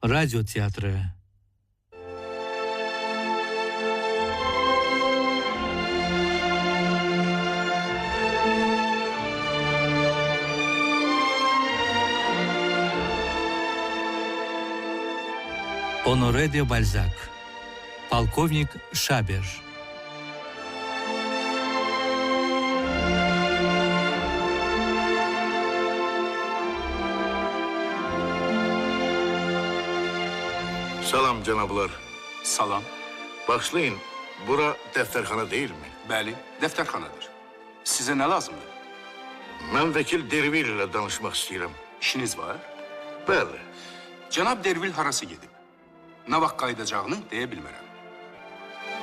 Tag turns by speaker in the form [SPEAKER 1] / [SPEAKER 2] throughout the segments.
[SPEAKER 1] Radyo tiyatrosu. Honoré de Balzac. Полковник Шабер.
[SPEAKER 2] Salam canablar.
[SPEAKER 3] Salam.
[SPEAKER 2] Başlayın, bura dəftərxana değil mi?
[SPEAKER 3] Bəli, dəftərxanadır. Sizə nə lazımdır?
[SPEAKER 2] Mən vəkil Dervil ilə danışmaq istəyirəm.
[SPEAKER 3] İşiniz var?
[SPEAKER 2] Bəli.
[SPEAKER 3] Cənab Dervil harası gedib? Nə vaxt qayıdacağını deyə bilmərəm.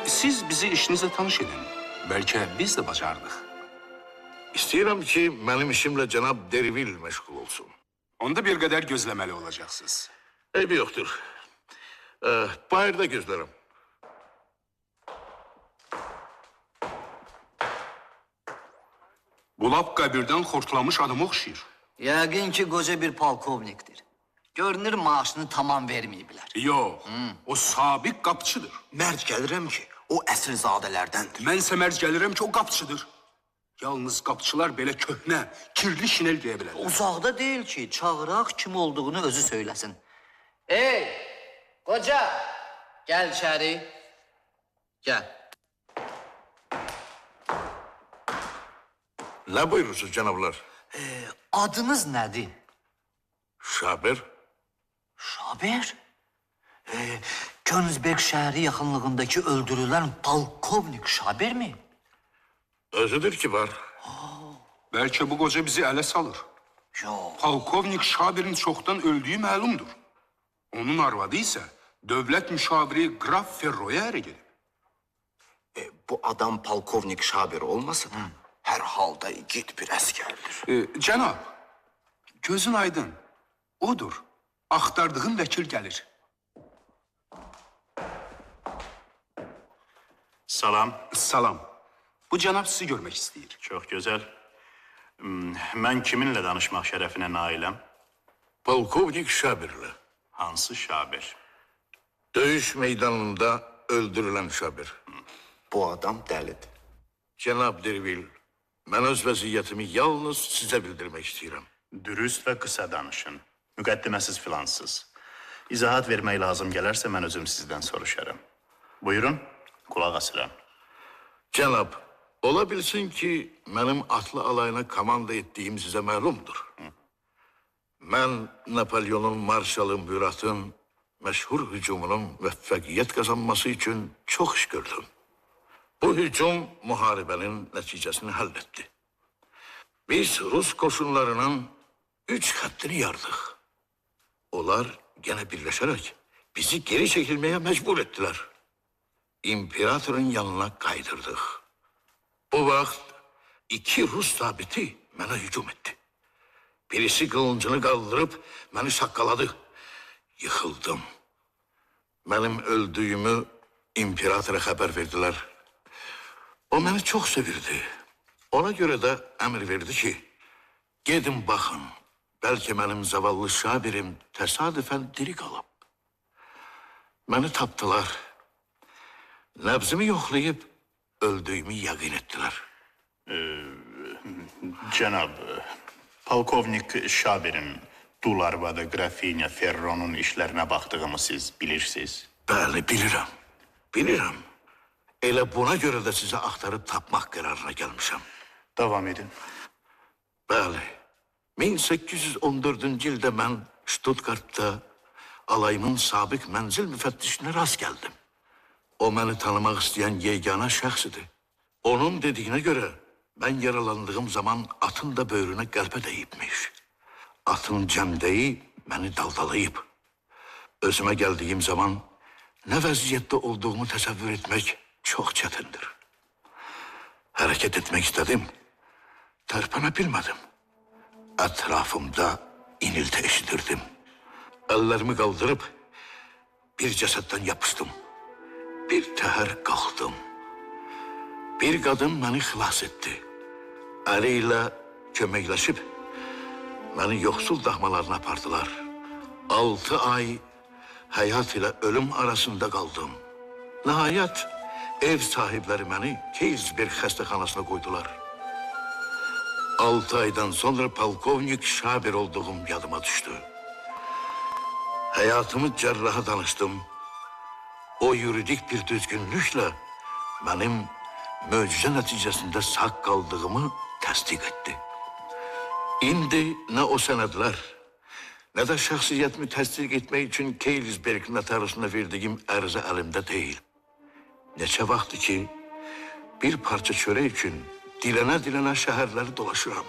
[SPEAKER 3] Siz bizi işinizlə tanış edin. Bəlkə biz də bacardıq.
[SPEAKER 2] İstəyirəm ki, mənim işimlə cənab Dervil məşğul olsun.
[SPEAKER 3] Onda bir qədər gözləməli olacaqsınız.
[SPEAKER 2] Eybi yoxdur. Bayırda gözlərəm.
[SPEAKER 3] Bu lap qəbirdən xortlamış adamı oxşayır.
[SPEAKER 4] Yəqin ki, qoca bir polkovnikdir. Görünür, maaşını tamam verməyiblər.
[SPEAKER 3] Yox, o sabiq qapçıdır.
[SPEAKER 5] Mərc gəlirəm ki, o əsrizadələrdəndir.
[SPEAKER 3] Mənsə mərc gəlirəm ki, o qapçıdır. Yalnız qapçılar belə köhnə, kirli şinel deyə bilərlər.
[SPEAKER 4] Uzaqda deyil ki, çağıraq kim olduğunu özü söyləsin. Ey, qoca, gəl içəri. Gəl.
[SPEAKER 2] Nə buyurursunuz canablar?
[SPEAKER 4] Adınız nədir?
[SPEAKER 2] Şaber.
[SPEAKER 4] Şaber? Königsberg şəhəri yaxınlığındakı öldürülən polkovnik Şaber mi?
[SPEAKER 2] Özüdür ki var.
[SPEAKER 3] Bəlkə bu qoca bizi ələ salır.
[SPEAKER 4] Yox.
[SPEAKER 3] Polkovnik Şaber'in çoxdan öldüyü məlumdur. Onun arvadı isə dövlət müşaviri Graf Ferroya ərə gedib.
[SPEAKER 5] Bu adam polkovnik Şaber olmasın? Hər halda igid bir əskərdir.
[SPEAKER 3] Cənab, gözün aydın. Odur. Axtardığın vəkil gəlir.
[SPEAKER 6] Salam.
[SPEAKER 3] Salam. Bu cənab sizi görmək istəyir.
[SPEAKER 6] Çox gözəl. Mən kiminlə danışmaq şərəfinə nailəm?
[SPEAKER 2] Polkovnik Şaber'lə.
[SPEAKER 6] Hansı Şaber?
[SPEAKER 2] Döyüş meydanında öldürülən Şaber.
[SPEAKER 5] Bu adam dəlidir.
[SPEAKER 2] Cənab Dervil, mən öz vəziyyətimi yalnız sizə bildirmək istəyirəm.
[SPEAKER 6] Dürüst və qısa danışın. Müqəddiməsiz filansız. İzahat vermək lazım gələrsə mən özüm sizdən soruşaram. Buyurun, qulaq asıram.
[SPEAKER 2] Cənab, ola bilsin ki, mənim atlı alayına komanda etdiyim sizə məlumdur. Mən Napolyonun marşalı Murat'ın məşhur hücumunun müvəffəqiyyət qazanması üçün çox iş gördüm. Bu hücum müharibənin nəticəsini həll etdi. Biz Rus qoşunlarının 3 xəttini yardıq. Onlar gene birləşərək bizi geri çəkilməyə məcbur etdilər. İmperatorun yanına qaydırdıq. Bu vaxt 2 Rus zabiti mənə hücum etdi. Birisi qılıncını qaldırıb məni şaqqaladı. Yıxıldım. Mənim öldüyümü imperatora xəbər verdilər. O məni çox sevirdi. Ona görə də əmr verdi ki, gedin baxın, bəlkə mənim zavallı Şaberim təsadüfən diri qalıb. Məni tapdılar. Nəbzimi yoxlayıb öldüyümü yəqin etdilər.
[SPEAKER 6] Cənab, polkovnik Şaber'in dul arvadı Grafinya Ferro'nun işlərinə baxdığımı siz bilirsiniz.
[SPEAKER 2] Bəli, bilirəm. Bilirəm. Elə buna görə də sizə axtarıb tapmaq qərarına gəlmişəm.
[SPEAKER 6] Davam edin.
[SPEAKER 2] Bəli, 1814-cü ildə mən Stuttgartda alayımın sabiq mənzil müfəttişinə rast gəldim. O məni tanımaq istəyən yeganə şəxsidir. Onun dediyinə görə mən yaralandığım zaman atın da böyrünə qəlpə dəyibmiş. Atın cəmdəyi məni daldalayıb. Özümə gəldiyim zaman nə vəziyyətdə olduğumu təsəvvür etmək çox çətindir. Hərəkət etmək istədim. Tərpənə bilmədim. Ətrafımda inilti eşidirdim. Əllərimi qaldırıb bir cəsəddən yapışdım. Bir təhər qalxdım. Bir qadın məni xilas etdi. Əri ilə köməkləşib məni yoxsul dahmalarına apardılar. 6 ay hayat ile ölüm arasında kaldım. Nihayet ev sahipleri beni Keysberg xəstəxanasına koydular. 6 aydan sonra polkovnik Şaber olduğum yadıma düştü. Hayatımı cerraha danıştım. O yuridik bir düzgünlükle benim möcüze neticesinde sağ kaldığımı tasdik etti. İndi ne o senedler ne de şahsiyetimi tasdik etmek için Keysberg notarısına verdiğim arıza elimde değil. Neçə vaxtı ki bir parça çörek için dilene şehirleri dolaşıram.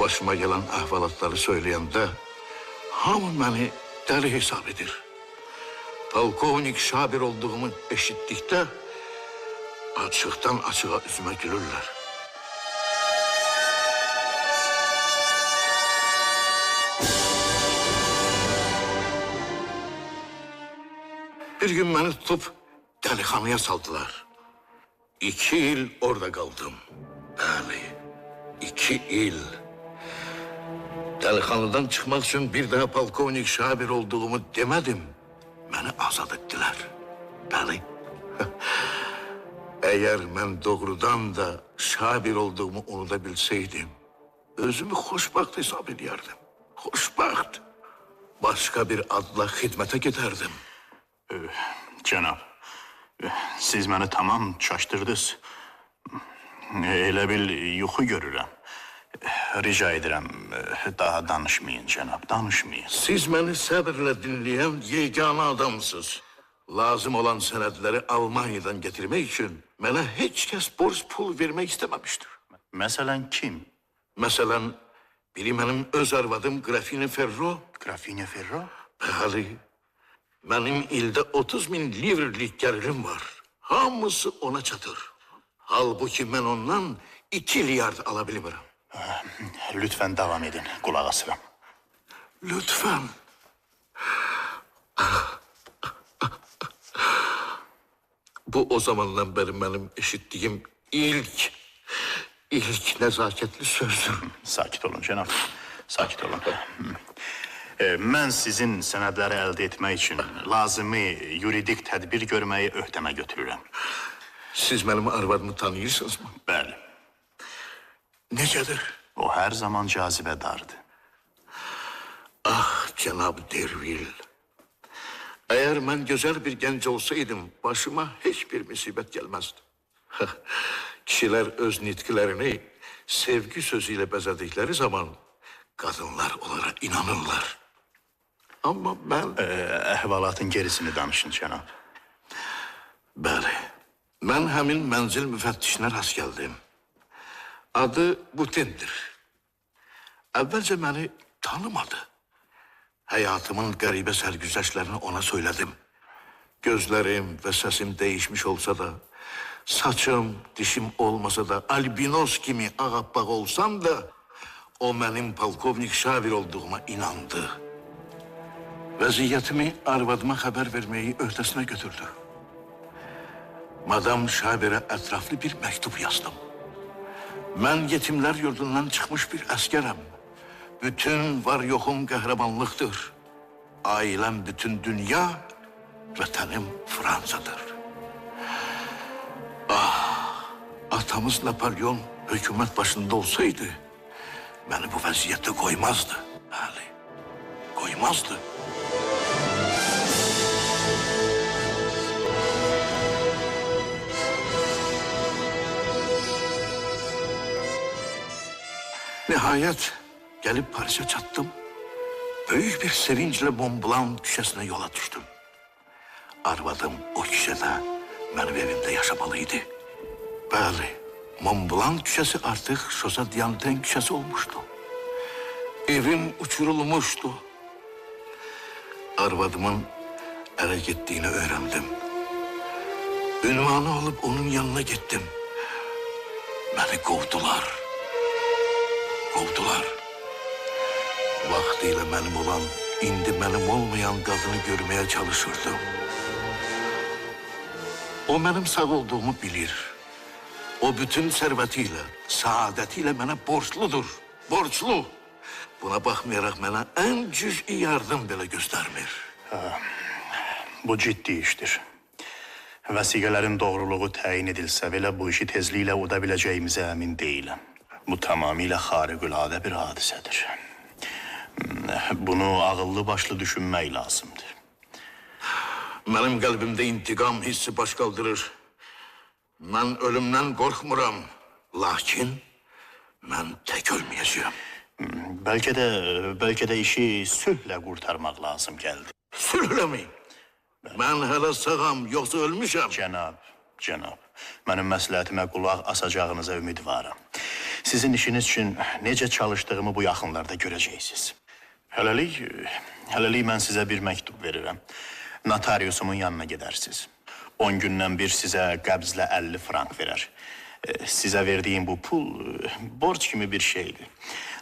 [SPEAKER 2] Başıma gelen ahvalatları söyleyende hamı beni deli hesap edir. Polkovnik Şaber olduğumu eşittikdə açıktan açığa üzüme gülürler. Bir gün beni tutup delihanlıya saldılar. 2 yıl orada kaldım. Bəli, 2 yıl. Delihanlıdan çıkmak için bir daha polkovnik Şaber olduğumu demedim. Beni azad ettiler. Bəli. Eğer ben doğrudan da Şaber olduğumu unutabilseydim, özümü xoşbaxt hesap ederdim. Xoşbaxt. Başka bir adla hizmete giderdim.
[SPEAKER 6] Cənab, siz məni tamam çaşdırdınız. Elə bil yuxu görürəm. Rica edirəm, daha danışmayın cənab, danışmayın.
[SPEAKER 2] Siz beni sabırla dinleyen yegane adamsınız. Lazım olan senedleri Almanya'dan getirmek için bana hiç kes borç pul vermek istememiştir.
[SPEAKER 6] Məsələn kim?
[SPEAKER 2] Mesela biri benim öz arvadım Grafine Ferro.
[SPEAKER 6] Grafinya Ferro?
[SPEAKER 2] Bəli, benim ilde 30.000 livrelik gelirim var. Hamısı ona çatır. Halbuki ben ondan 2 milyard alabilirim.
[SPEAKER 6] Lütfən davam edin, qulaq asıram.
[SPEAKER 2] Lütfen. Bu o zamandan beri benim eşittiğim ilk nezaketli sözdür.
[SPEAKER 6] Sakit olun cənab, sakit olun. Mən sizin sənədləri əldə etmək üçün lazımi yuridik tədbir görməyi öhdəmə götürürəm.
[SPEAKER 2] Siz benim arvadımı tanıyırsınız mı?
[SPEAKER 6] Bəli,
[SPEAKER 2] Necedir?
[SPEAKER 6] o hər zaman cazibədardır.
[SPEAKER 2] Ah Cenab-ı Dervil. Eğer ben güzel bir genç olsaydım başıma hiçbir musibet gelmezdi. Kişiler öz nitkilerini sevgi sözüyle bezedikleri zaman kadınlar onlara inanırlar. Ama ben...
[SPEAKER 6] Əhvalatın gerisini danışın cənab.
[SPEAKER 2] Bəli. Ben həmin mənzil müfəttişinə rast geldim. Adı Butindir. Əvvəlcə məni tanımadı. Hayatımın garibə sərgüzəştlərini ona söyledim. Gözlerim ve sesim değişmiş olsa da, saçım, dişim olmasa da, albinos gibi ağappaq olsam da, o benim polkovnik Şaber olduğuma inandı. Vəziyyətimi arvadıma haber vermeyi öhdəsinə götürdü. Madam Şaber'e etraflı bir mektup yazdım. Ben yetimler yurdundan çıkmış bir askerim. Bütün var yokum kahramanlıktır. Ailem bütün dünya, vatanım Fransa'dır. Ah, atamız Napolyon hükümet başında olsaydı, beni bu vaziyette koymazdı. Bəli, koymazdı. Nihayet gelip Paris'e çattım. Büyük bir sevinçle Montblanc küçesine yola düştüm. Arvadım o küçede benim evimde yaşamalıydı. Bəli, Montblanc küçesi artık Şosa Diyanten küçesi olmuştu. Evim uçurulmuştu. Arvadımın eve gittiğini öğrendim. Ünvanı alıp onun yanına gittim. Beni kovdular. Kovdular. Vaktiyle benim olan, indi benim olmayan kadını görmeye çalışırdım. O benim sağ olduğumu bilir. O bütün servetiyle, saadetiyle bana borçludur. Borçlu. Buna bakmayarak bana en cüz'i yardım bile göstermir.
[SPEAKER 6] Bu ciddi iştir. Vəsiqələrin doğruluğu təyin edilsə belə bu işi tezliklə uda biləcəyimizə əmin deyiləm. Bu tamamilə xariqüladə bir hadisədir. Bunu ağıllı başlı düşünmək lazımdır.
[SPEAKER 2] Mənim qəlbimdə intiqam hissi baş qaldırır. Mən ölümdən qorxmuram. Lakin mən tək ölməyəcəyəm.
[SPEAKER 6] Bəlkə də işi sülhlə qurtarmaq lazım gəldi.
[SPEAKER 2] Sülhlə mi? Mən hələ sağam, yoxsa ölmüşəm.
[SPEAKER 6] Cənab, mənim məsləhətimə qulaq asacağınıza ümidvaram. Sizin işiniz üçün necə çalışdığımı bu yaxınlarda görəcəksiniz. Hələlik mən sizə bir məktub verirəm. Notariusumun yanına gedərsiniz. 10 gündən bir sizə qəbzlə 50 frank verər. Sizə verdiyim bu pul borc kimi bir şeydir.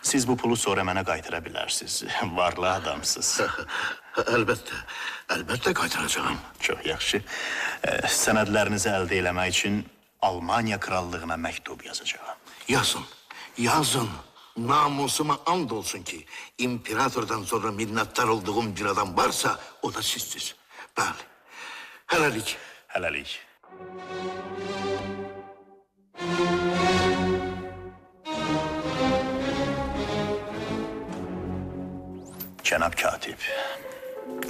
[SPEAKER 6] Siz bu pulu sonra mənə qaytıra bilərsiniz. Varlı adamsınız.
[SPEAKER 2] Əlbəttə qaytaracağım.
[SPEAKER 6] Çox yaxşı. Sənədlərinizi əldə eləmək üçün Almaniya krallığına məktub yazacağam.
[SPEAKER 2] Yazın. Namusuma and olsun ki, imperatordan sonra minnətdar olduğum bir adam varsa, o da sizsiniz. Bəli.
[SPEAKER 6] Hələlik. Cənab katib,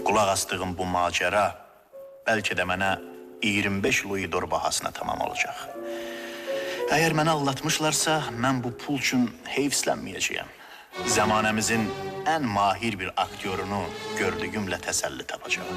[SPEAKER 6] qulaq astığım bu macəra bəlkə də mənə 25 Louis d'Or bahasına tamam olacaq. Əgər mənə aldatmışlarsa, mən bu pul üçün heyfslənməyəcəyəm. Zamanəmizin ən mahir bir aktyorunu gördüyümlə təsəlli tapacağım.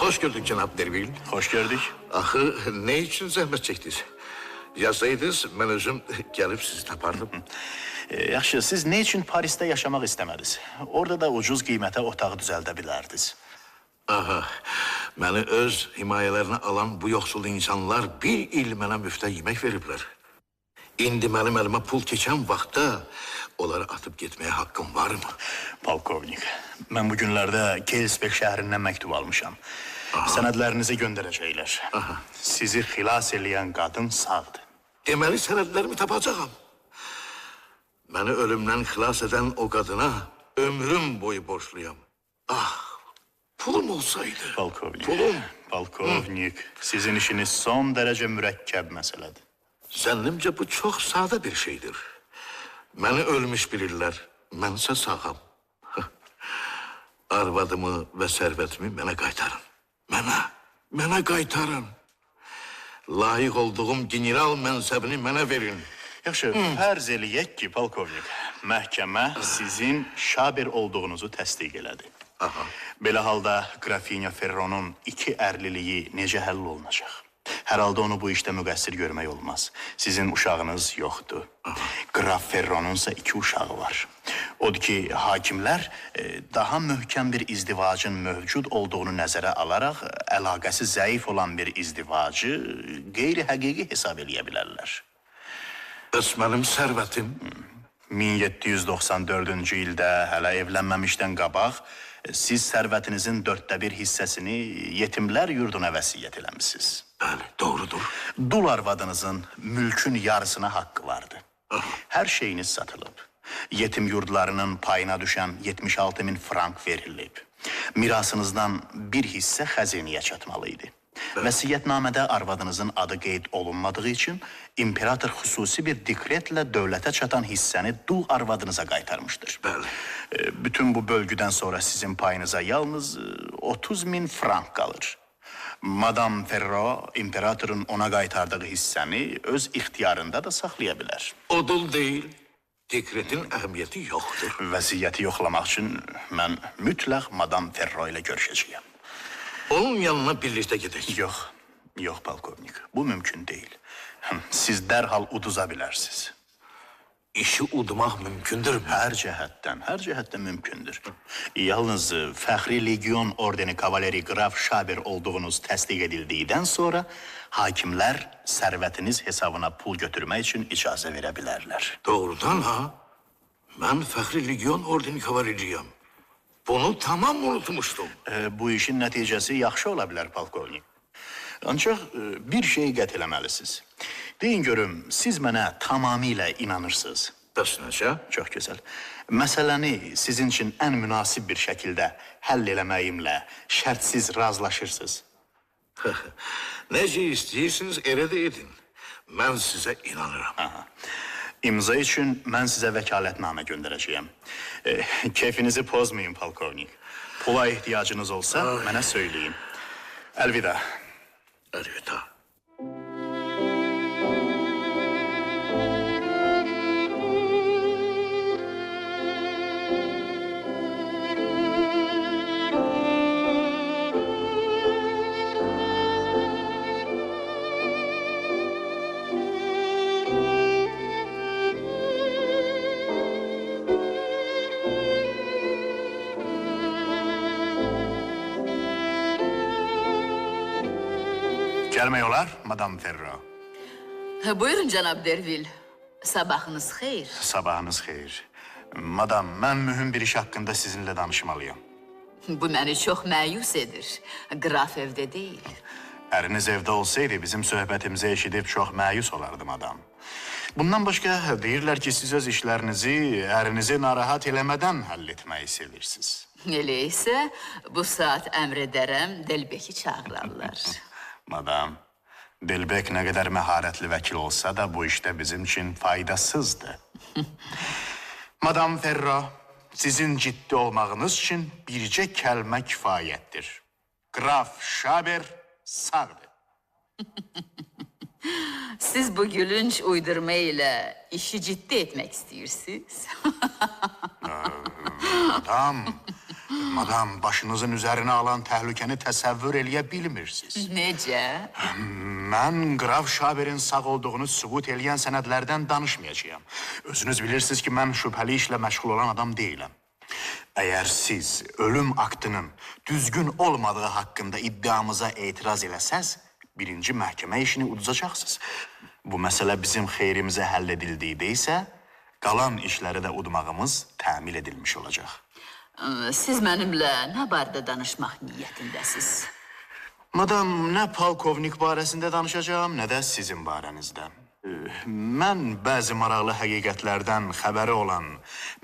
[SPEAKER 2] Hoş gördük Cənab Dervil.
[SPEAKER 6] Xoş gördük.
[SPEAKER 2] Axı, ne için zəhmət çəkdiniz? Yazsaydınız, mən özüm gəlib sizi tapardım.
[SPEAKER 6] Yaxşı, siz ne için Paris'te yaşamaq istəmədiniz? Orada da ucuz qiymətə otaq düzəldə bilərdiniz.
[SPEAKER 2] Aha, məni öz himayələrinə alan bu yoxsul insanlar bir il mənə müftə yemək veriblər. İndi mənim əlimə pul keçən vaxtda onları atıb getməyə haqqım var mı?
[SPEAKER 6] Polkovnik, mən bu günlərdə Gelsberg şəhərindən məktub almışam. Sənədlərinizi göndərəcəklər. Sizi xilas eləyən qadın sağdır.
[SPEAKER 2] Deməli sənədlərimi tapacağam. Məni ölümdən xilas edən o qadına ömrüm boyu borçluyam. Pulum olsaydı.
[SPEAKER 6] Polkovnik, sizin işiniz son dərəcə mürəkkəb məsələdir.
[SPEAKER 2] Zənnimcə bu çox sadə bir şeydir. Məni ölmüş bilirlər, mənsə sağam. Arvadımı və sərvətimi mənə qaytarın. Mənə qaytarın. Layiq olduğum general mənsəbini mənə verin.
[SPEAKER 6] Yaxşı, fərz eləyək ki, polkovnik, məhkəmə sizin Şaber olduğunuzu təsdiq elədi. Belə halda Qrafinya Ferronun 2 ərliliyi necə həll olunacaq? Hər halda onu bu işdə müqəssir görmək olmaz. Sizin uşağınız yoxdur. Qraf Ferronunsa 2 uşağı var. Odur ki, hakimlər daha möhkəm bir izdivacın mövcud olduğunu nəzərə alaraq əlaqəsi zəif olan bir izdivacı qeyri-həqiqi hesab eləyə bilərlər.
[SPEAKER 2] Bəs mənim sərvətim?
[SPEAKER 6] 1794-cü ildə hələ evlənməmişdən qabaq siz sərvətinizin 1/4 hissəsini yetimlər yurduna vəsiyyət eləmişsiniz.
[SPEAKER 2] Bəli, doğrudur.
[SPEAKER 6] Dul arvadınızın mülkün yarısına haqqı vardı. Hər şeyiniz satılıb. Yetim yurdlarının payına düşən 76.000 frank verilib. Mirasınızdan bir hissə xəzinəyə çatmalıydı. Vəsiyyətnamədə arvadınızın adı qeyd olunmadığı üçün imperator xüsusi bir dekretlə dövlətə çatan hissəni dul arvadınıza qaytarmışdır.
[SPEAKER 2] Bəli.
[SPEAKER 6] Bütün bu bölgüdən sonra sizin payınıza yalnız 30.000 frank qalır. Madame Ferro, imperatorun ona qaytardığı hissəni öz ixtiyarında da saxlaya bilər.
[SPEAKER 2] O dul deyil. Dekretin əhəmiyyəti yoxdur.
[SPEAKER 6] Vəziyyəti yoxlamaq üçün mən mütləq Madame Ferro ilə görüşəcəyəm.
[SPEAKER 2] Onun yanına birlikdə gedək.
[SPEAKER 6] Yox, polkovnik. Bu mümkün deyil. Siz dərhal uduza bilərsiniz.
[SPEAKER 2] İşi udmaq mümkündürmü?
[SPEAKER 6] Hər cəhətdən mümkündür. Yalnız Fəxri Legion ordeni kavaleri Qraf Şaber olduğunuz təsdiq edildikdən sonra hakimlər sərvətiniz hesabına pul götürmək üçün icazə verə bilərlər.
[SPEAKER 2] Doğrudan ha? Ben Fəxri Legion ordeni kavaleriyam. Bunu tamam unutmuştum.
[SPEAKER 6] Bu işin nəticəsi yaxşı ola bilər, polkovnik. Ancaq bir şey qət eləməlisiniz. Deyin görüm, siz mənə tamamilə inanırsınız.
[SPEAKER 2] Bəs necə?
[SPEAKER 6] Çox gözəl. Məsələni sizin üçün ən münasib bir şəkildə həll eləməyimlə şərtsiz razılaşırsınız.
[SPEAKER 2] Necə istəyirsiniz, elə də edin. Mən sizə inanıram.
[SPEAKER 6] İmza üçün mən sizə vəkalətnamə göndərəcəyəm. Keyfinizi pozmayın, polkovnik. Pula ehtiyacınız olsa mənə söyləyin. Əlvida.
[SPEAKER 2] Əlvida.
[SPEAKER 6] Gəlmək olar, Madam Ferro.
[SPEAKER 7] Buyurun cənab Dervil. Sabahınız xeyir.
[SPEAKER 6] Sabahınız xeyir. Madam, mən mühüm bir iş haqqında sizinlə danışmalıyam.
[SPEAKER 7] Bu məni çox məyus edir. Qraf evdə deyil.
[SPEAKER 6] Əriniz evdə olsaydı, bizim söhbətimizi eşidib çox məyus olardı, madam. Bundan başqa deyirlər ki, siz öz işlərinizi ərinizi narahat eləmədən həll etməyi sevirsiniz.
[SPEAKER 7] Elə isə bu saat əmr edərəm, Delbeki çağırarlar.
[SPEAKER 6] Madam, Delbek nə qədər məharətli vəkil olsa da bu işdə bizim üçün faydasızdır. Madam Ferro, sizin ciddi olmağınız üçün bircə kəlmə kifayətdir. Qraf Şaber sağdır.
[SPEAKER 7] Siz bu gülünç uydurma ilə işi ciddi etmək istəyirsiniz.
[SPEAKER 6] Madam, başınızın üzərinə alan təhlükəni təsəvvür eləyə bilmirsiniz.
[SPEAKER 7] Necə?
[SPEAKER 6] Mən Qraf Şaberin sağ olduğunu sübut eləyən sənədlərdən danışmayacağım. Özünüz bilirsiniz ki, mən şübhəli işlə məşğul olan adam deyiləm. Əgər siz ölüm aktının düzgün olmadığı haqqında iddiamıza etiraz eləsəz, birinci məhkəmə işini uduzacaqsınız. Bu məsələ bizim xeyrimizə həll edildikdə isə, qalan işləri də udmağımız təmin edilmiş olacaq.
[SPEAKER 7] Siz mənimlə nə barədə danışmaq niyyətindəsiz?
[SPEAKER 6] Madam, nə polkovnik barəsində danışacağım, nə də sizin barənizdə. Mən bəzi maraqlı həqiqətlərdən xəbəri olan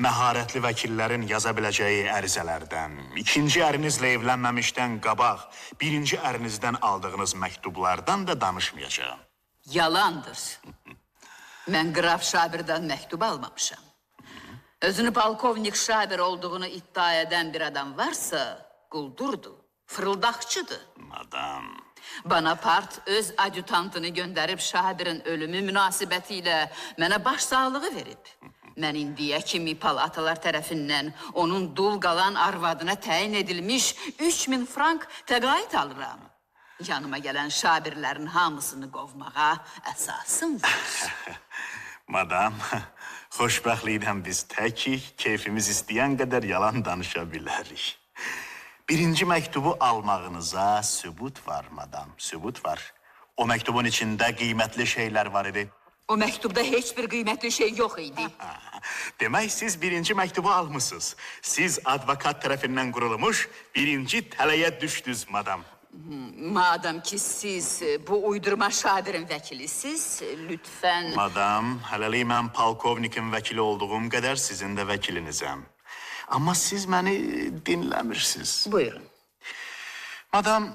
[SPEAKER 6] məharətli vəkillərin yaza biləcəyi ərizələrdən, ikinci ərinizlə evlənməmişdən qabaq, birinci ərinizdən aldığınız məktublardan da danışmayacağım.
[SPEAKER 7] Yalandır. Mən Qraf Şabirdən məktub almamışam. Özünü polkovnik Şabir olduğunu iddia edən bir adam varsa, quldurdur, fırıldaqçıdır.
[SPEAKER 6] Madam...
[SPEAKER 7] Bonaparte öz adjutantını göndərib Şabirin ölümü münasibəti ilə mənə başsağlığı verib. Mən indiyə kimi palatalar tərəfindən onun dul qalan arvadına təyin edilmiş 3000 frank təqaüd alıram. Yanıma gələn Şabirlərin hamısını qovmağa əsasım var.
[SPEAKER 6] Madam, xoşbəxtlikdən biz təkik, keyfimiz istəyən qədər yalan danışa bilərik. Birinci məktubu almağınıza sübut var, madam, sübut var. O məktubun içində qiymətli şeylər var idi.
[SPEAKER 7] O məktubda heç bir qiymətli şey yox idi.
[SPEAKER 6] Demək, siz birinci məktubu almışsınız. Siz advokat tərəfindən qurulmuş birinci tələyə düşdünüz, madam.
[SPEAKER 7] Madam ki, siz bu uydurma Şabirin vəkilisiz, lütfən...
[SPEAKER 6] Madam, hələlik mən polkovnikin vəkili olduğum qədər sizin də vəkilinizəm. Amma siz məni dinləmirsiniz.
[SPEAKER 7] Buyurun.
[SPEAKER 6] Madam,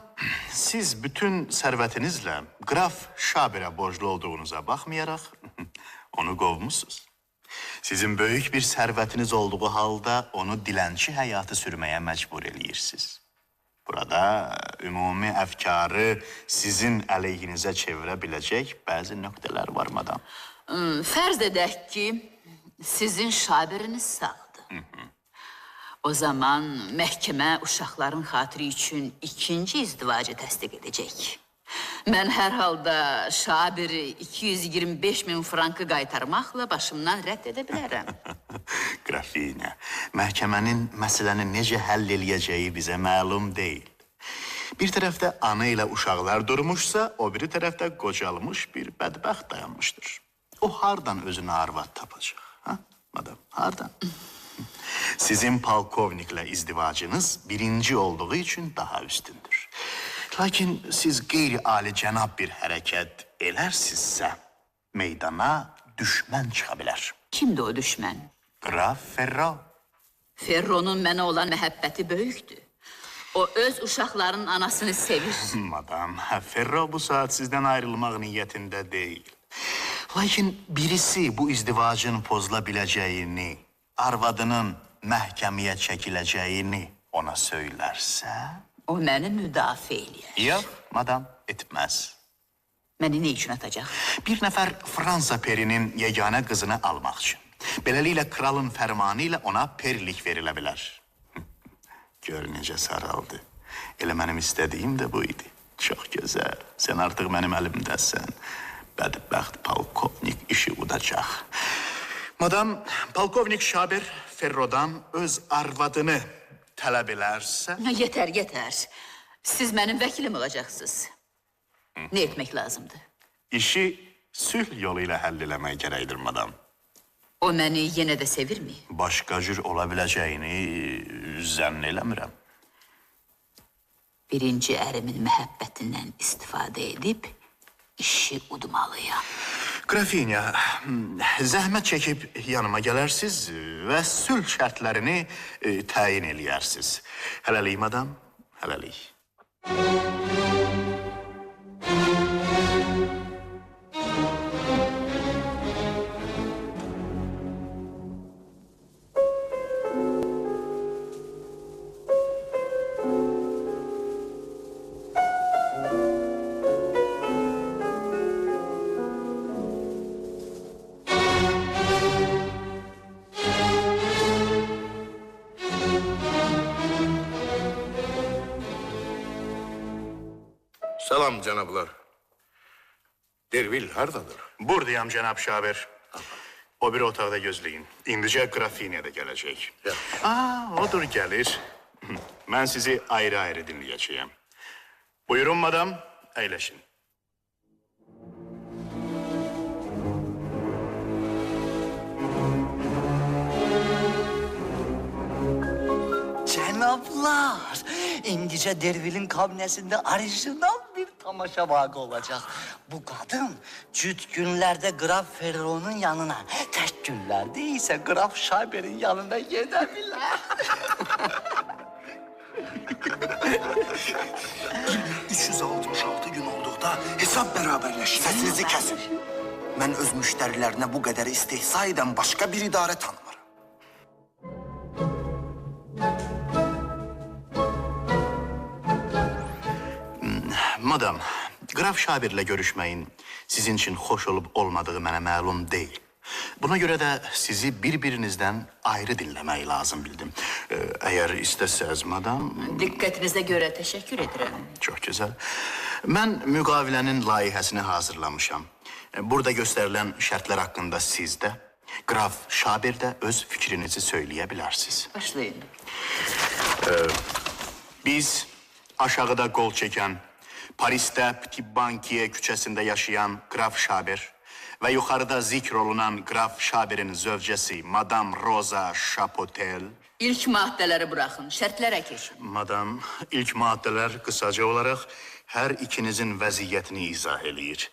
[SPEAKER 6] siz bütün sərvətinizlə Qraf Şabirə borclu olduğunuza baxmayaraq onu qovmuşsunuz. Sizin böyük bir sərvətiniz olduğu halda onu dilənçi həyatı sürməyə məcbur eləyirsiniz. Burada ümumi əfkarı sizin əleyhinizə çevirə biləcək bəzi nöqtələr var, madam.
[SPEAKER 7] Fərz edək ki, sizin Şabiriniz sağdır. O zaman məhkəmə uşaqların xatiri üçün ikinci izdivacı təsdiq edəcək. Mən hər halda Şabiri 225.000 frankı qaytarmaqla başımdan rədd edə bilərəm.
[SPEAKER 6] Qrafinya, məhkəmənin məsələni necə həll eləyəcəyi bizə məlum deyil. Bir tərəfdə ana ilə uşaqlar durmuşsa, o biri tərəfdə qocalmış bir bədbəxt dayanmışdır. O hardan özünə arvad tapacaq? Madam, hardan? Sizin polkovnikle izdivacınız birinci olduğu için daha üstündür. Lakin siz gayri-âli cenab bir hareket edersizse meydana düşman çıkabilir.
[SPEAKER 7] Kimdi o düşman?
[SPEAKER 6] Graf Ferro.
[SPEAKER 7] Ferro'nun mənə olan məhəbbəti böyükdür. O öz uşaqlarının anasını sevir.
[SPEAKER 6] Madam, Ferro bu saat sizden ayrılmak niyetinde değil. Lakin birisi bu izdivacın pozulabileceğini, arvadının məhkəməyə çəkiləcəyini ona söylerse...
[SPEAKER 7] O məni müdafiə eləyər.
[SPEAKER 6] Yok, madam, etmez.
[SPEAKER 7] Məni nə üçün atacaq?
[SPEAKER 6] Bir nefer Fransa perinin yegane kızını almak için. Beləliklə kralın fərmanı ilə ona perilik verilebilir. Gör necə saraldı. Elə mənim istədiyim də bu idi. Çox gözəl. Sən artıq mənim əlimdəsən. Bədbəxt polkovnik işi udacaq. Madam, polkovnik Şaber Ferro'dan öz arvadını tələb elərsə...
[SPEAKER 7] Yetər, yetər. Siz mənim vəkilim olacaqsınız. Nə etmək lazımdır?
[SPEAKER 6] İşi sülh yolu ilə həll eləmək gərəkdir, madam.
[SPEAKER 7] O məni yenə də sevirmi?
[SPEAKER 6] Başqa cür ola biləcəyini zənn eləmirəm.
[SPEAKER 7] Birinci ərimin məhəbbətindən istifadə edib işi udmalıyam.
[SPEAKER 6] Grafinya, zəhmət çəkib yanıma gələrsiz və sülh şərtlərini təyin eləyərsiz. Hələlik, madam, hələlik.
[SPEAKER 2] Salam canablar. Dervil hardadır?
[SPEAKER 6] Buradayam, cənab Şaber. O bir otaqda gözləyin. İndicə Grafinya da gələcək. Odur gəlir. Mən sizi ayrı-ayrı dinləyəcəyəm. Buyurun, madam, əyləşin.
[SPEAKER 4] Cenablar, indicə Dervil'in kabinəsində orijinal bir tamaşa vakı olacaq. Bu kadın cüt günlerde Graf Ferro'nun yanına, tek günlerde ise Graf Şaber'in yanına gidebilir.
[SPEAKER 5] 366 gün olduqda hesab bərabərləşir. Səsinizi kəsin. Mən öz müştərilərinə bu qədər istehza edən başqa bir idarə tanımıram.
[SPEAKER 6] Madam, Graf Şaber'le görüşməyin sizin için hoş olup olmadığı mənə məlum değil. Buna göre de sizi birbirinizden ayrı dinlemeyi lazım bildim. Eğer istəsəz, madam...
[SPEAKER 7] Diqqətinizə görə təşəkkür edirəm.
[SPEAKER 6] Çok güzel. Mən müqavilənin layihəsini hazırlamışam. Burada gösterilen şərtlər hakkında siz de, Graf Şaber de öz fikrinizi söyleyə bilərsiniz.
[SPEAKER 7] Başlayın.
[SPEAKER 6] Biz aşağıda qol çəkən, Paris'te Petit Bankier küçəsində yaşayan Graf Şaber ve yukarıda zikr olunan Graf Şaber'in zövcəsi Madame Rosa Chapotel.
[SPEAKER 7] İlk maddələri buraxın, şərtlərə keçin.
[SPEAKER 6] Madam, ilk maddeler kısaca olarak her ikinizin vəziyyətini izah eləyir.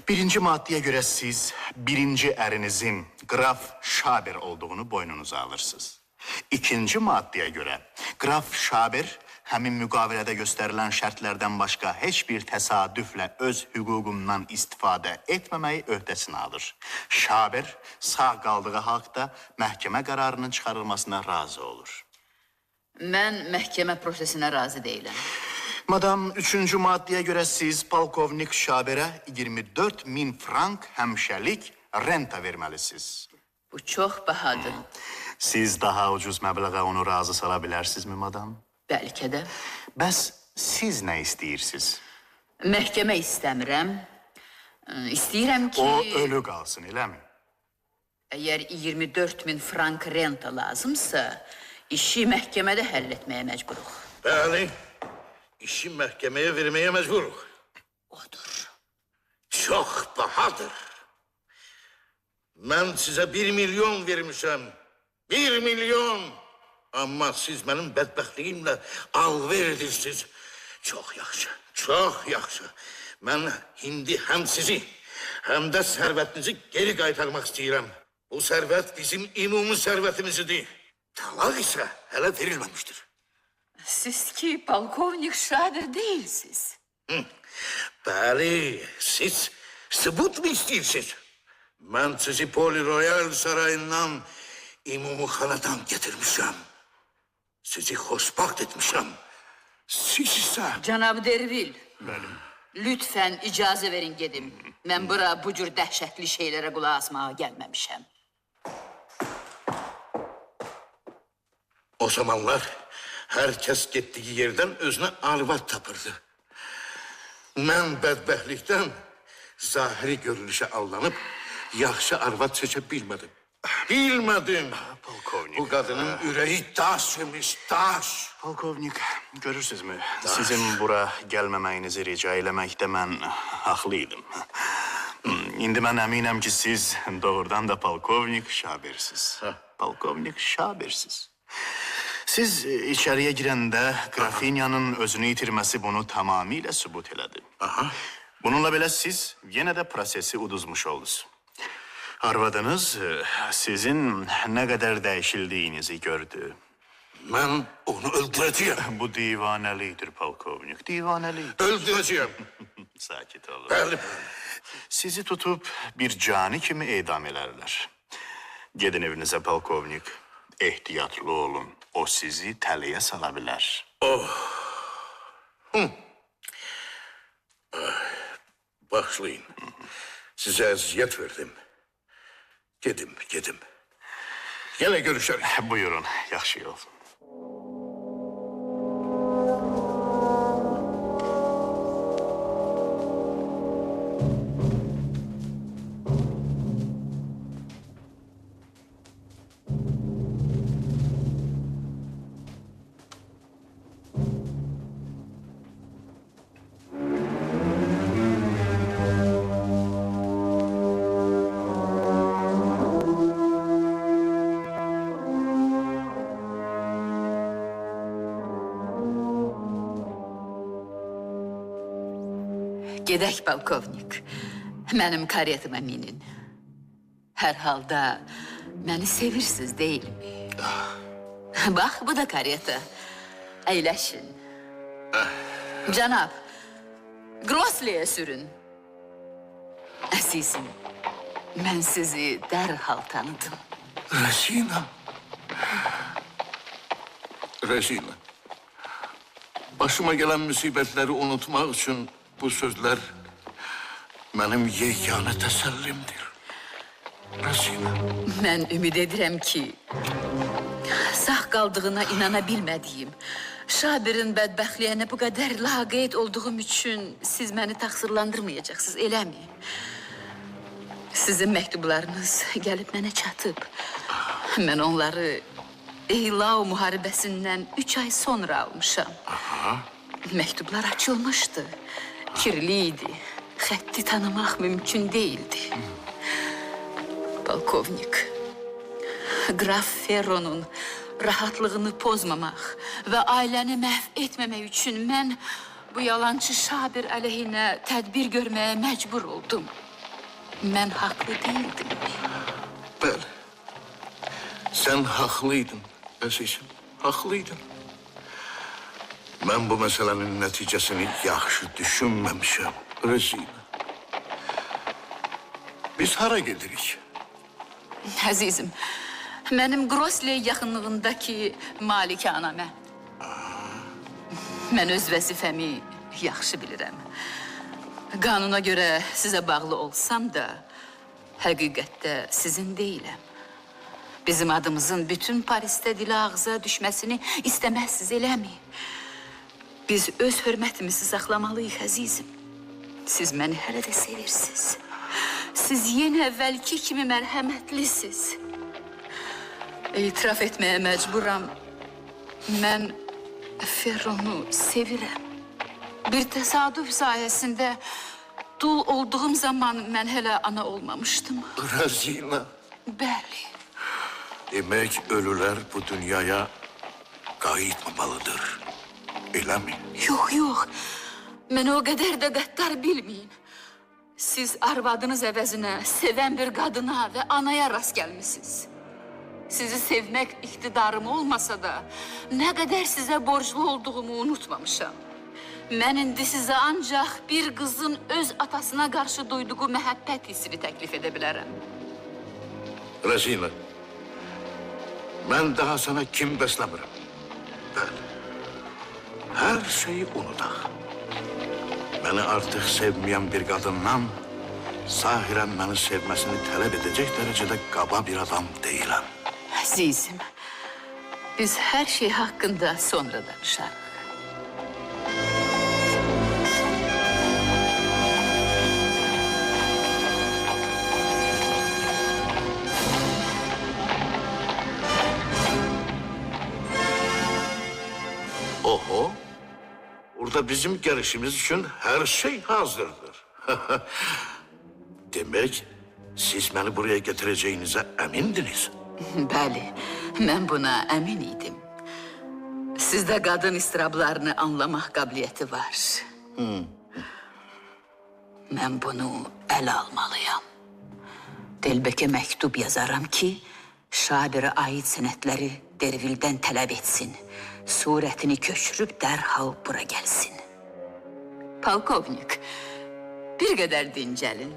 [SPEAKER 6] Birinci maddeye göre siz birinci ərinizin Graf Şaber olduğunu boynunuza alırsınız. İkinci maddeye göre Graf Şaber həmin müqavilədə göstərilən şərtlərdən başqa heç bir təsadüflə öz hüququndan istifadə etməməyi öhdəsinə alır. Şaber sağ qaldığı halqda məhkəmə qərarının çıxarılmasına razı olur.
[SPEAKER 7] Mən məhkəmə prosesinə razı deyiləm.
[SPEAKER 6] Madam, üçüncü maddeye göre siz polkovnik Şaber'e 24.000 frank həmişəlik renta verməlisiniz.
[SPEAKER 7] Bu çox bahadır.
[SPEAKER 6] Siz daha ucuz məbləğə onu razı sala bilərsinizmi, madam?
[SPEAKER 7] Bəlkə də.
[SPEAKER 6] Bəs siz nə istəyirsiniz?
[SPEAKER 7] Məhkəmə istəmirəm. İstəyirəm ki...
[SPEAKER 6] O ölü qalsın, eləmi?
[SPEAKER 7] Əgər 24.000 frank renta lazımsa, işi məhkəmədə həll etməyə məcburuq.
[SPEAKER 2] Bəli, işi məhkəməyə verməyə məcburuq.
[SPEAKER 7] Odur.
[SPEAKER 2] Çox bahadır. Ben size 1 milyon vermişim. 1 milyon. Ama siz benim bedbaxtliyimle alver edirsiniz. Çok yaxşı, çok yaxşı. Ben hindi hem sizi hem de servetinizi geri qaytarmak istəyirəm. Bu servet bizim ümumi servetimizdir. Talak ise hele verilmemiştir.
[SPEAKER 7] Siz ki polkovnik Şaber değilsiniz.
[SPEAKER 2] Bəli, siz sübut mu istiyorsunuz? Ben sizi Poli Royal sarayından ümumi xanadan getirmişim. Sizi xoşbaxt etmişim. Siz ise...
[SPEAKER 7] Cənab Dervil. Lütfen icazə verin gedim. Ben bura bu cür dəhşətli şeylere qulaq asmağa gəlməmişəm.
[SPEAKER 2] O zamanlar herkes gittiği yerden özüne arvat tapırdı. Ben bədbəxtlikdən zahiri görünüşe aldanıp yaxşı arvat seçe bilmedim. Bilmedim.
[SPEAKER 6] Polkovnik.
[SPEAKER 2] Bu kadının yüreği taş yemiş, taş.
[SPEAKER 6] Polkovnik, görürsünüzmü? Sizin bura gelmeməyinizi rica eləməkdə mən haqlıydım. İndi mən əminəm ki, siz doğrudan da polkovnik Şabersiz. Polkovnik Şabersiz. Siz içeriye girəndə Grafinyanın özünü itirməsi bunu tamamilə sübut elədi. Bununla belə siz yenə də prosesi uduzmuş oldunuz. Arvadınız sizin ne kadar değişildiğinizi gördü.
[SPEAKER 2] Ben onu öldüreceğim.
[SPEAKER 6] Bu divanelidir polkovnik, divanelidir.
[SPEAKER 2] Öldüreceğim.
[SPEAKER 6] Sakit olun.
[SPEAKER 2] Bəli.
[SPEAKER 6] Sizi tutup bir cani kimi edam ederler. Gedin evinize polkovnik. Ehtiyatlı olun. O sizi təliyə sala bilər.
[SPEAKER 2] Başlayın. Size eziyet verdim. Gedim. Yine görüşelim.
[SPEAKER 6] Buyurun, yaxşı yol.
[SPEAKER 7] Gedək polkovnik. Mənim karyetıma minin. Hər halda məni sevirsiniz deyilmi? Bax, bu da karyeta. Əyləşin. Cənab, Grosliyə sürün. Əzizim, mən sizi dərhal tanıdım.
[SPEAKER 2] Resina. Başıma gelen musibetleri unutmak için bu sözler benim yegane təsəllimdir. Resina.
[SPEAKER 7] Mən ümid edirəm ki, sağ qaldığına inana bilmədiyim, Şabirin bədbəxtliyinə bu qədər laqeyd olduğum üçün siz məni təqsirlandırmayacaqsınız, eləmi? Sizin məktublarınız gəlib mənə çatıb. Mən onları Eylau müharibəsindən 3 ay sonra almışam. Məktublar açılmışdı, kirli idi. Xətti tanımaq mümkün değildi. Polkovnik, Graf Ferron'un rahatlığını pozmamaq və ailəni məhv etməmək üçün mən bu yalancı Şabir əleyhinə tədbir görməyə məcbur oldum. Mən haqlı değildim.
[SPEAKER 2] Bəli. Sen haklıydın əzizim, haklıydın. Ben bu meselenin neticesini yaxşı düşünmemişim, Resina. Biz hara gedirik?
[SPEAKER 7] Əzizim, mənim Grosliyə yaxınlığındakı malikanəmə. Mən öz vəzifəmi yaxşı bilirəm. Qanuna görə sizə bağlı olsam da, həqiqətdə sizin deyiləm. Bizim adımızın bütün Paris'te dili ağza düşməsini istəməzsiz, eləmi? Biz öz hörmətimizi saxlamalıyıq, əzizim. Siz məni hələ də sevirsiniz. Siz yenə əvvəlki kimi mərhəmətlisiniz. İtiraf etməyə məcburam. Mən Ferronu sevirəm. Bir təsadüf sayəsində Dul olduğum zaman mən hələ ana olmamışdım.
[SPEAKER 2] Razina.
[SPEAKER 7] Bəli.
[SPEAKER 2] Demek ölüler bu dünyaya qayıtmamalıdır. Elə mi?
[SPEAKER 7] Yox, yox. Mən o qədər də qəddar bilməyin. Siz arvadınız əvəzinə sevən bir qadına və anaya rast gəlmisiniz. Sizi sevmək iktidarım olmasa da, nə qədər sizə borclu olduğumu unutmamışam. Mən indi sizə ancaq bir qızın öz atasına qarşı duyduğu məhəbbət hissini təklif edə bilərəm.
[SPEAKER 2] Razina, ben daha sana kim beslemirəm. Bəli, her şeyi unudaq. Beni artık sevmeyen bir kadından zahiren beni sevmesini talep edecek derecede kaba bir adam değilim.
[SPEAKER 7] Əzizim, biz hər şey haqqında sonra danışarıq.
[SPEAKER 2] Oho, burada bizim gelişimiz için her şey hazırdır. Demek siz beni buraya getireceğinize emindiniz.
[SPEAKER 7] Bəli, mən buna əmin idim. Sizdə qadın istirablarını anlamaq qabiliyyəti var. Mən bunu ələ almalıyam. Delbekə məktub yazaram ki, Şabirə aid sənədləri Dervildən tələb etsin. Surətini köçürüb dərhal bura gəlsin. Polkovnik, bir qədər dincəlin.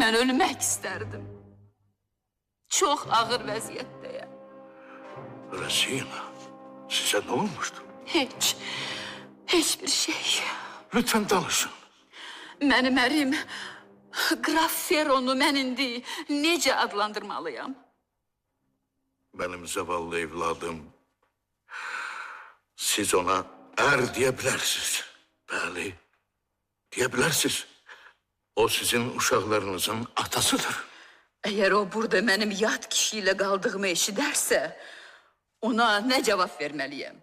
[SPEAKER 7] Mən ölmək istərdim. Çox ağır vəziyyətdəyəm.
[SPEAKER 2] Razina, size ne olmuştu?
[SPEAKER 7] Heç bir şey.
[SPEAKER 2] Lütfen danışın.
[SPEAKER 7] Mənim ərim, Qraf Feronu mən indi necə adlandırmalıyam?
[SPEAKER 2] Benim zavallı evladım. Siz ona er diyebilirsiniz. Bəli, diyebilirsiniz. O sizin uşaqlarınızın atasıdır.
[SPEAKER 7] Əgər o burada mənim yad kişiyle qaldığımı eşidərsə, ona nə cavab verməliyəm?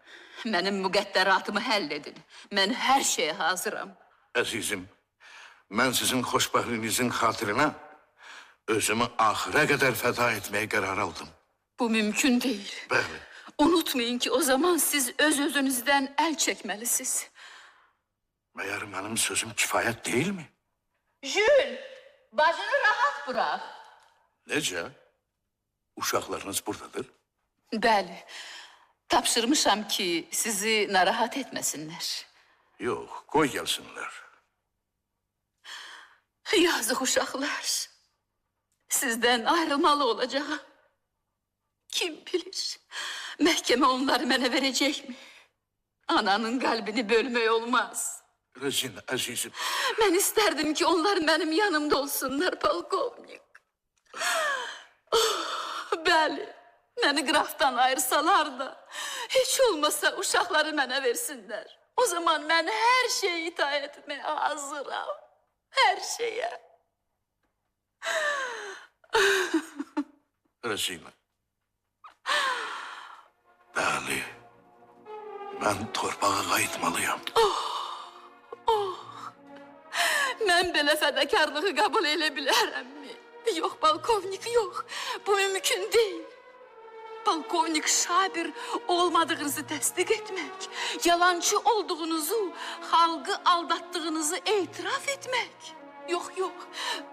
[SPEAKER 7] Mənim müqəddəratımı həll edin. Mən hər şeyə hazıram.
[SPEAKER 2] Əzizim, mən sizin xoşbəxtliyinizin xatirinə özümü axıra qədər fəda etməyə qərar aldım.
[SPEAKER 7] Bu mümkün deyil.
[SPEAKER 2] Bəli.
[SPEAKER 7] Unutmayın ki, o zaman siz öz-özünüzdən əl çəkməlisiniz.
[SPEAKER 2] Məyər mənim sözüm kifayət deyil mi?
[SPEAKER 7] Jül, bacını rahat bırak.
[SPEAKER 2] Necə? Uşaqlarınız buradadır.
[SPEAKER 7] Bəli, tapşırmışam ki, sizi narahat etməsinlər.
[SPEAKER 2] Yox, qoy gəlsinlər.
[SPEAKER 7] Yazıq uşaqlar. Sizdən ayrılmalı olacağım. Kim bilir, məhkəmə onları mənə verəcəkmi? Ananın qəlbini bölmək olmaz.
[SPEAKER 2] Razina, əzizim.
[SPEAKER 7] Mən istərdim ki, onlar mənim yanımda olsunlar, polkovnik. Bəli, məni qrafdan ayırsalar da, heç olmasa uşaqları mənə versinlər. O zaman mən hər şeyi itaət etməyə hazıram. Hər şeyə.
[SPEAKER 2] Razina. Bəli, mən torpağa qayıtmalıyam.
[SPEAKER 7] Mən belə fədakarlığı qəbul elə bilərəmmi? Yox, polkovnik, yox. Bu mümkün deyil. Polkovnik Şabir olmadığınızı təsdiq etmək, yalancı olduğunuzu, xalqı aldatdığınızı etiraf etmək. Yox, yox,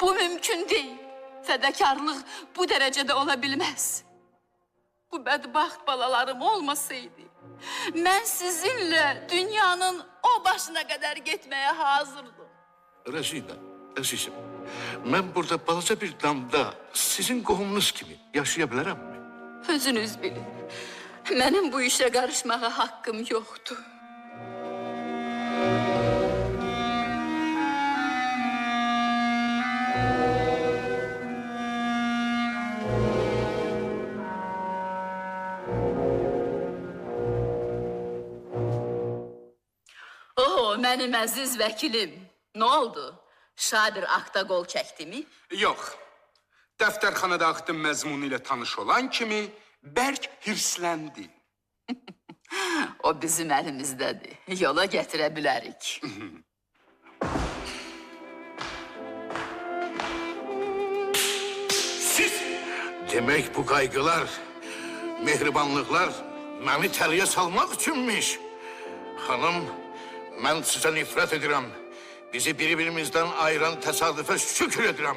[SPEAKER 7] bu mümkün deyil. Fədakarlıq bu dərəcədə ola bilməz. Bu bədbaxt balalarım olmasaydı, mən sizinlə dünyanın o başına qədər getməyə hazırdım.
[SPEAKER 2] Razina, əzizim, mən burada balaca bir damda sizin qohumunuz kimi yaşaya bilərəmmi?
[SPEAKER 7] Özünüz bilin, mənim bu işə qarışmağa haqqım yoxdur. Benim əziz vəkilim, ne oldu? Şabir akta gol çəkdi mi?
[SPEAKER 3] Yox. Dəftərxanada aktın məzmunu ilə tanış olan kimi bərk hirsləndi.
[SPEAKER 7] O bizim əlimizdədir. Yola gətirə bilərik.
[SPEAKER 2] Siz demek bu kaygılar, mehribanlıklar beni təliyə salmak üçünmüş. Hanım, ben size nifret edirəm. Bizi birbirimizden ayıran tesadüfe şükür edirəm.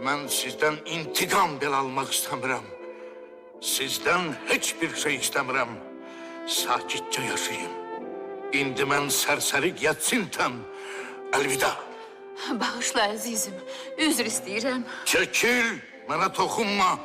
[SPEAKER 2] Ben sizden intikam bile almak istemiyorum. Sizden hiçbir şey istemiyorum. Sakitçe yaşayın. İndi mən sərsəri yatsinten. Elvida.
[SPEAKER 7] Bağışla əzizim, üzr istəyirəm.
[SPEAKER 2] Çekil, bana dokunma.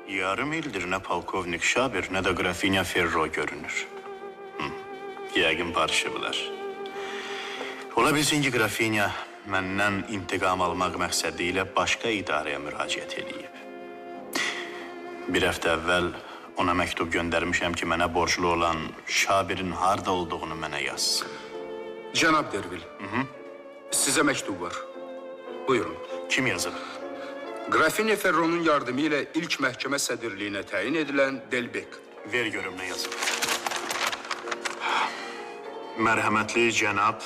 [SPEAKER 6] Yarım ildir ne polkovnik Şabir ne de Grafinya Ferro görünür. Yəqin barışıblar. Ola bilsin ki, Grafinya məndən intiqam almaq məqsədi ilə başqa idarəyə müraciət edib. Bir həftə əvvəl ona məktub göndərmişəm ki, mənə borclu olan Şabirin harda olduğunu mənə yazsın.
[SPEAKER 3] Cənab Dervil, sizə məktub var. Buyurun.
[SPEAKER 6] Kim yazıb?
[SPEAKER 3] Grafinya Ferro'nun yardımı ilə ilk məhkəmə sədirliyinə təyin edilən Delbek.
[SPEAKER 6] Ver görüm nə yazıb. Mərhəmətli cənab,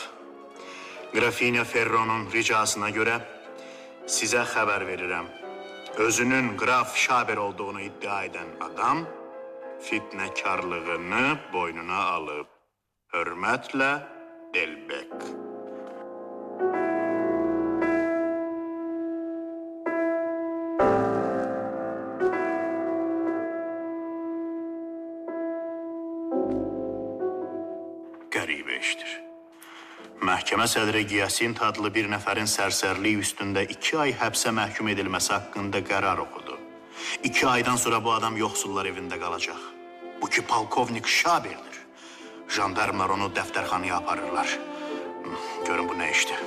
[SPEAKER 6] Grafinya Ferro'nun ricasına görə sizə xəbər verirəm. Özünün Graf Şaber olduğunu iddia edən adam fitnəkarlığını boynuna alıb. Hörmətlə Delbek. Qəribə işdir. Məhkəmə sədri Giyasin adlı bir nəfərin sərsərliyi üstündə 2 ay həbsə məhkum edilməsi haqqında qərar oxudu. 2 aydan sonra bu adam yoxsullar evində qalacaq. Bu ki, polkovnik Şabirdir. Jandarmlar onu dəftərxanaya aparırlar. Görün bu nə işdir.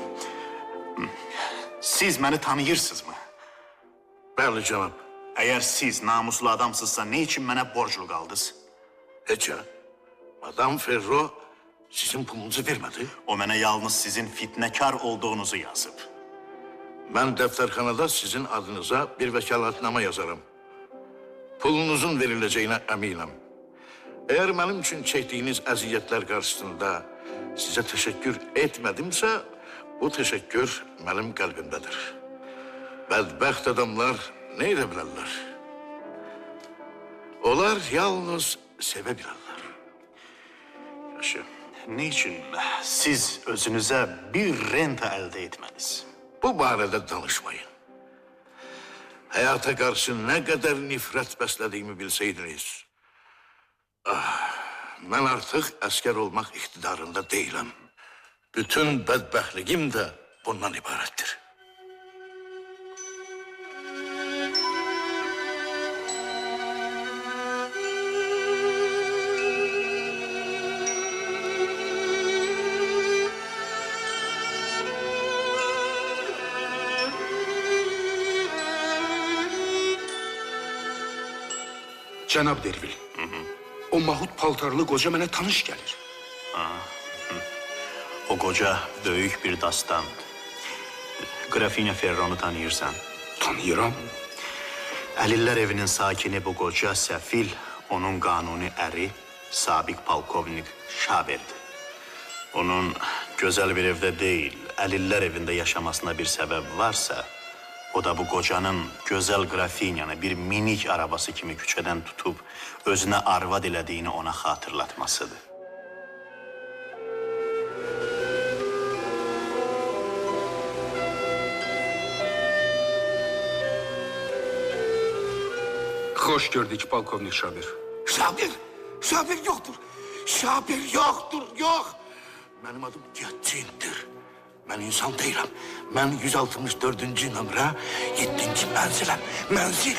[SPEAKER 6] Siz məni tanıyırsınızmı?
[SPEAKER 2] Bəli cənab.
[SPEAKER 6] Əgər siz namuslu adamsızsa, ne için mənə borclu qaldınız?
[SPEAKER 2] Heç ya. Madam Ferro sizin pulunuzu vermedi.
[SPEAKER 6] O mənə yalnız sizin fitnəkar olduğunuzu yazıb.
[SPEAKER 2] Ben defterxanada sizin adınıza bir vekaletname yazarım. Pulunuzun verileceğine eminim. Eğer benim için çektiğiniz əziyyətlər karşısında size teşekkür etmedimse, bu teşekkür benim kalbimdedir. Bədbəxt adamlar ne edebilirler? Onlar yalnız sevebilirler.
[SPEAKER 6] Yaxşı. Ne için siz özünüze bir renta elde etmeniz?
[SPEAKER 2] Bu barədə danışmayın. Hayata karşı ne kadar nifret beslediğimi bilseydiniz. Ben artık asker olmak iktidarında değilim. Bütün bedbəxtliğim de bundan ibarettir.
[SPEAKER 3] Cənab Dervil, o mahut paltarlı qoca mənə tanış gəlir.
[SPEAKER 6] O koca büyük bir dastan. Grafinya Ferro'nu tanıyırsan.
[SPEAKER 3] Tanıyıram.
[SPEAKER 6] Əlillər evinin sakini bu koca səfil, onun kanuni əri, sabik polkovnik Şaber'di. Onun güzel bir evde değil, əlillər evinde yaşamasına bir sebep varsa, o da bu kocanın güzel Grafinyanı bir minik arabası kimi küçeden tutup özüne arvad elədiyini ona hatırlatmasıdır.
[SPEAKER 3] Xoş gördük polkovnik Şabir.
[SPEAKER 2] Şabir yoktur. Şabir yoktur, yok. Benim adım Gettin'dir. Mən insan deyiləm. Mən 164-cü nömrə 7-ci mənziləm. Mənzil.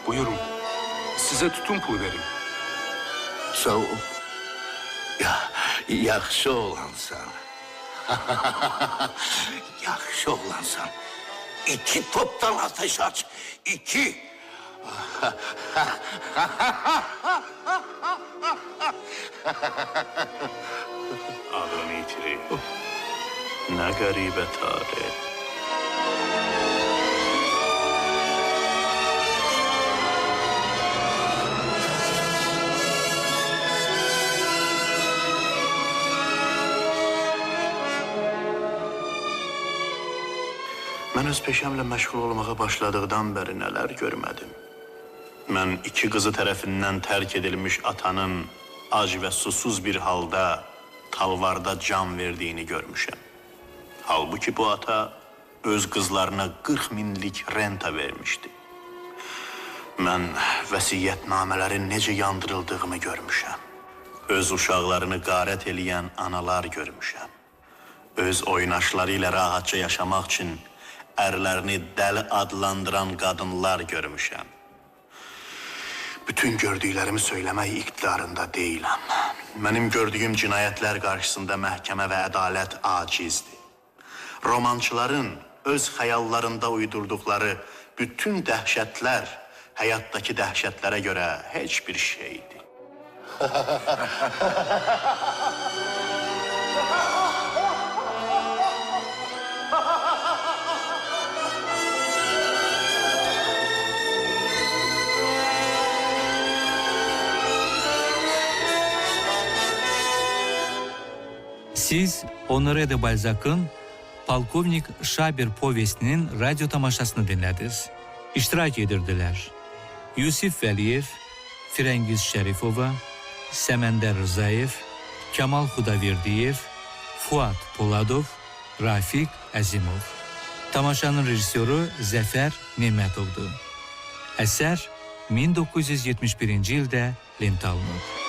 [SPEAKER 3] Buyurun. Size tutun pulu vereyim.
[SPEAKER 2] Sağ ol. Yaxşı oğlansan. Yaxşı oğlansan. 2 toptan ateş aç. 2.
[SPEAKER 6] Ağlını itirir. Ne garibə tarih. Mən öz peşəmlə məşğul olmağa başladıqdan bəri nələr görmədim. Mən 2 qızı tərəfindən tərk edilmiş atanın ac və susuz bir halda talvarda can verdiyini görmüşəm. Halbuki bu ata öz qızlarına 40 minlik renta vermişdi. Mən vəsiyyətnamələrin necə yandırıldığını görmüşəm. Öz uşaqlarını qarət eləyən analar görmüşəm. Öz oynaşları ilə rahatca yaşamaq üçün ərlərini dəli adlandıran qadınlar görmüşəm. Bütün gördüklərimi söyləmək iqtidarında deyiləm. Mənim gördüyüm cinayətlər qarşısında məhkəmə və ədalət acizdir. Romançıların öz xəyallarında uydurduqları bütün dəhşətlər həyatdakı dəhşətlərə görə heç bir şeydir.
[SPEAKER 1] Siz Honoré de Balzac'ın Polkovnik Şaber povestinin radyo tamaşasını dinlediniz. İştirak edirdiler Yusif Vəliyev, Firəngiz Şərifova, Səməndər Rzayev, Kamal Xudaverdiyev, Fuat Poladov, Rafiq Əzimov. Tamaşanın rejissoru Zəfər Nemətovdur. Əsər 1971-ci ildə lentə alınıb.